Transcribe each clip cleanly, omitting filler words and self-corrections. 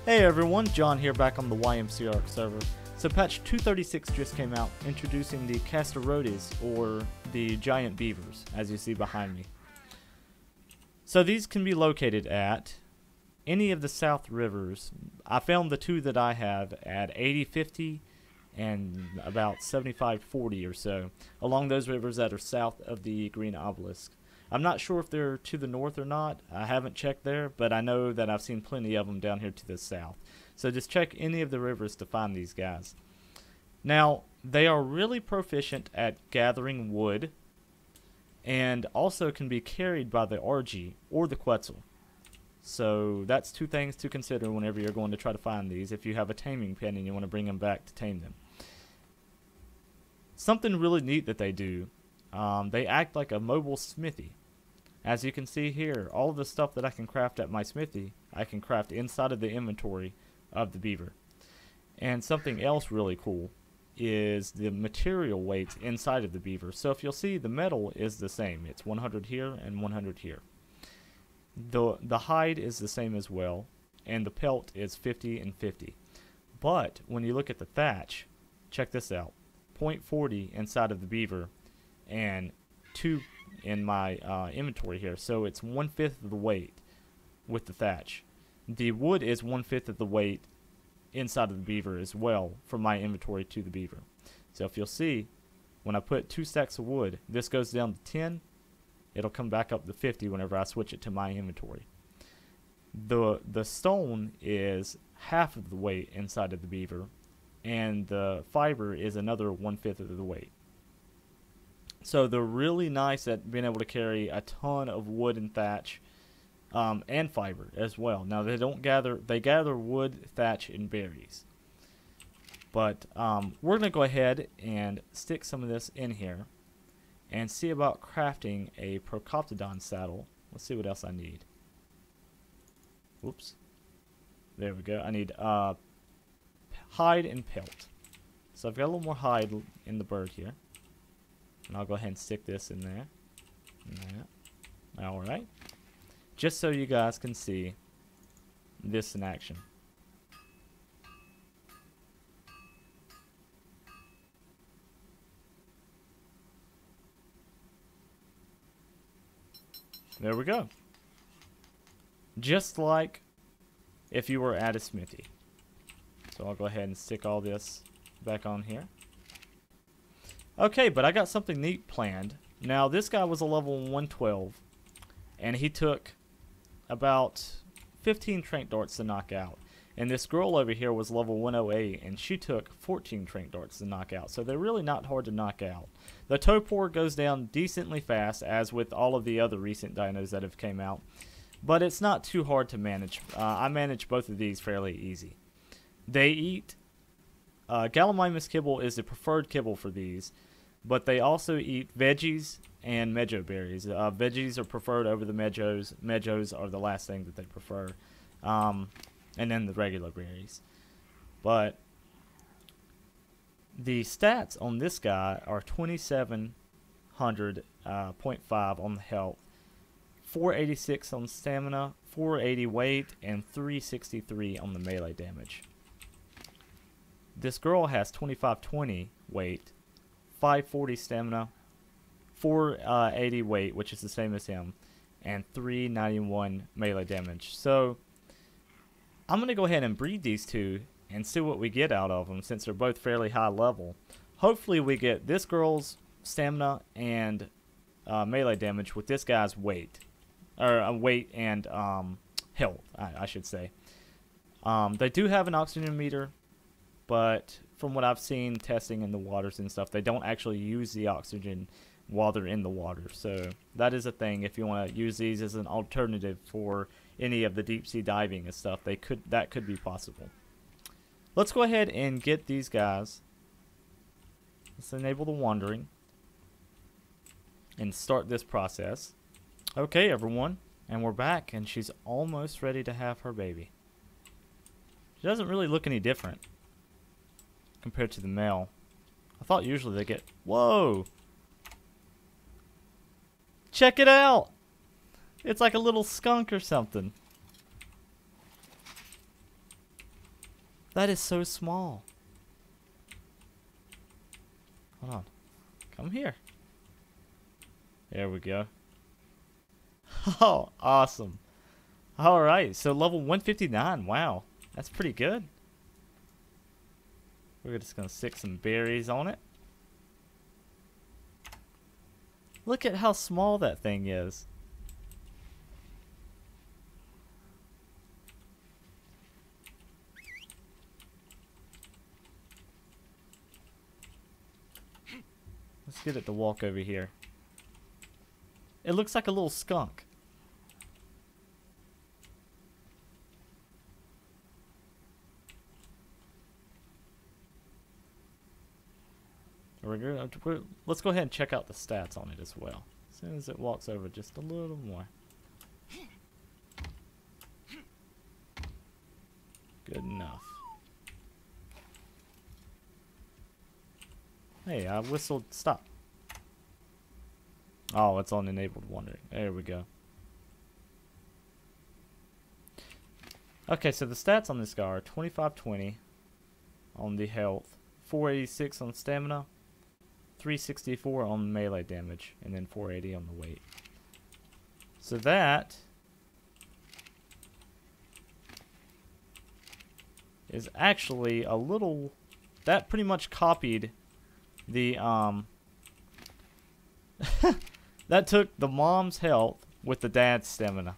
Hey everyone, John here back on the Y.M.C.Ark server. So patch 236 just came out, introducing the Castoroides, or the Giant Beavers, as you see behind me. So these can be located at any of the south rivers. I found the two that I have at 80-50 and about 75-40 or so, along those rivers that are south of the green obelisk. I'm not sure if they're to the north or not. I haven't checked there, but I know that I've seen plenty of them down here to the south. So just check any of the rivers to find these guys. Now, they are really proficient at gathering wood, and also can be carried by the RG or the Quetzal. So that's two things to consider whenever you're going to try to find these, if you have a taming pen and you want to bring them back to tame them. Something really neat that they do, they act like a mobile smithy. As you can see here, all of the stuff that I can craft at my smithy, I can craft inside of the inventory of the beaver. And something else really cool is the material weights inside of the beaver. So if you'll see, the metal is the same. It's 100 here and 100 here. The hide is the same as well, and the pelt is 50 and 50. But when you look at the thatch, check this out. 0.40 inside of the beaver and 2 in my inventory here. So it's 1/5 of the weight with the thatch. The wood is 1/5 of the weight inside of the beaver as well from my inventory to the beaver. So if you'll see, when I put 2 stacks of wood, this goes down to 10. It'll come back up to 50 whenever I switch it to my inventory. The stone is half of the weight inside of the beaver, and the fiber is another 1/5 of the weight. So they're really nice at being able to carry a ton of wood and thatch, and fiber as well. Now they gather wood, thatch, and berries. But we're going to go ahead and stick some of this in here and see about crafting a Procoptodon saddle. Let's see what else I need. Whoops. There we go. I need hide and pelt. So I've got a little more hide in the bird here. And I'll go ahead and stick this in there. Alright. Just so you guys can see this in action. There we go. Just like if you were at a smithy. So I'll go ahead and stick all this back on here. Okay, but I got something neat planned. Now, this guy was a level 112, and he took about 15 trank darts to knock out. And this girl over here was level 108, and she took 14 trank darts to knock out. So they're really not hard to knock out. The Topor goes down decently fast, as with all of the other recent dinos that have came out. But it's not too hard to manage. I manage both of these fairly easy. They eat... Gallimimus kibble is the preferred kibble for these. But they also eat veggies and mejo berries. Veggies are preferred over the mejos. Mejos are the last thing that they prefer. And then the regular berries. But the stats on this guy are 2700.5 on the health, 486 on stamina, 480 weight, and 363 on the melee damage. This girl has 2520 weight, 540 stamina, 480 weight, which is the same as him, and 391 melee damage. So I'm going to go ahead and breed these two and see what we get out of them, since they're both fairly high level. Hopefully we get this girl's stamina and melee damage with this guy's weight, or weight and health, I should say. They do have an oxygen meter, but from what I've seen testing in the waters and stuff, they don't actually use the oxygen while they're in the water. So that is a thing. If you want to use these as an alternative for any of the deep sea diving and stuff, that could be possible. Let's go ahead and get these guys. Let's enable the wandering and start this process. Okay, everyone, and we're back, and she's almost ready to have her baby. She doesn't really look any different compared to the male. I thought usually they get... Whoa! Check it out! It's like a little skunk or something. That is so small. Hold on. Come here. There we go. Oh, awesome. Alright, so level 159. Wow. That's pretty good. We're just going to stick some berries on it. Look at how small that thing is. Let's get it to walk over here. It looks like a little skunk. Let's go ahead and check out the stats on it as well. As soon as it walks over just a little more. Good enough. Hey, I whistled stop. Oh, it's on enabled wandering. There we go. Okay, so the stats on this guy are 2520 on the health, 486 on stamina, 364 on melee damage, and then 480 on the weight. So that is actually a little... That pretty much copied the... that took the mom's health with the dad's stamina.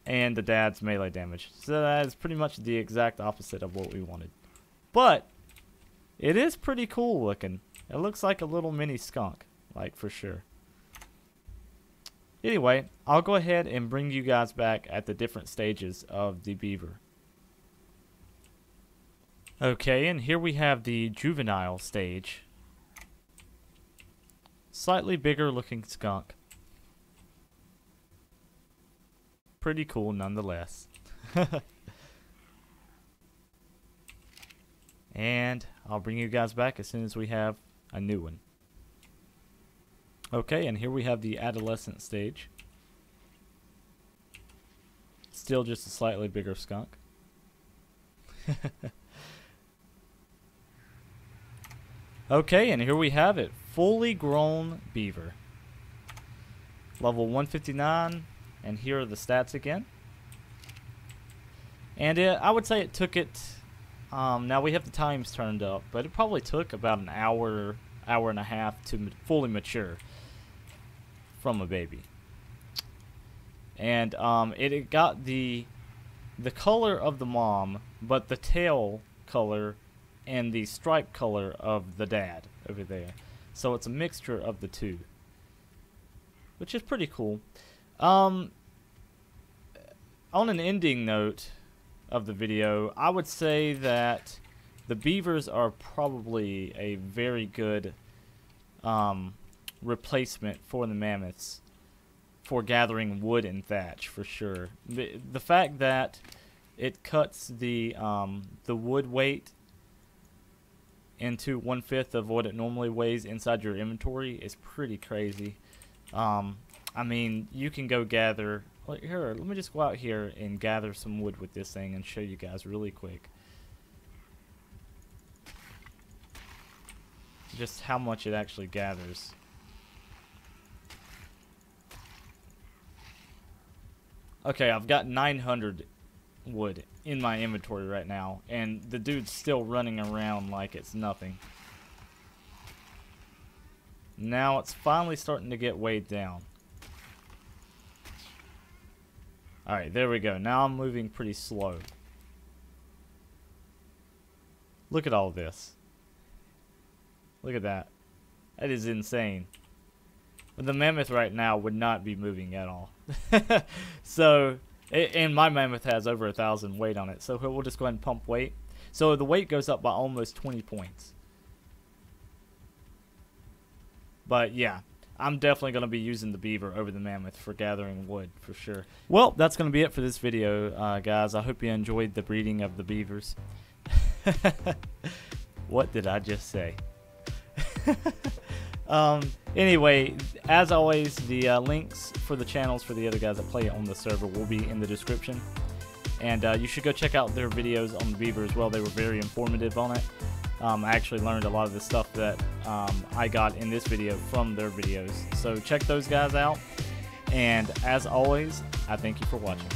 And the dad's melee damage. So that is pretty much the exact opposite of what we wanted. But it is pretty cool looking. It looks like a little mini skunk, like for sure. Anyway, I'll go ahead and bring you guys back at the different stages of the beaver. Okay, and here we have the juvenile stage. Slightly bigger looking skunk. Pretty cool nonetheless. And I'll bring you guys back as soon as we have a new one. Okay, and here we have the adolescent stage. Still just a slightly bigger skunk. Okay, and here we have it. Fully grown beaver. Level 159. And here are the stats again. And I would say it took it... now we have the times turned up, but it probably took about an hour, hour and a half to fully mature from a baby. And it got the color of the mom, but the tail color and the stripe color of the dad over there. So it's a mixture of the two, which is pretty cool. On an ending note of the video, I would say that the beavers are probably a very good replacement for the mammoths for gathering wood and thatch, for sure. The fact that it cuts the wood weight into 1/5 of what it normally weighs inside your inventory is pretty crazy. I mean, you can go gather... Here, let me just go out here and gather some wood with this thing and show you guys really quick. Just how much it actually gathers. Okay, I've got 900 wood in my inventory right now, and the dude's still running around like it's nothing. Now it's finally starting to get weighed down. Alright, there we go. Now I'm moving pretty slow. Look at all this. Look at that. That is insane. But the mammoth right now would not be moving at all. So, and my mammoth has over 1,000 weight on it. So we'll just go ahead and pump weight. So the weight goes up by almost 20 points. But yeah, I'm definitely going to be using the beaver over the mammoth for gathering wood, for sure. Well, that's going to be it for this video, guys. I hope you enjoyed the breeding of the beavers. What did I just say? Anyway, as always, the links for the channels for the other guys that play on the server will be in the description. And you should go check out their videos on the beaver as well. They were very informative on it. I actually learned a lot of the stuff that I got in this video from their videos. So check those guys out. And as always, I thank you for watching.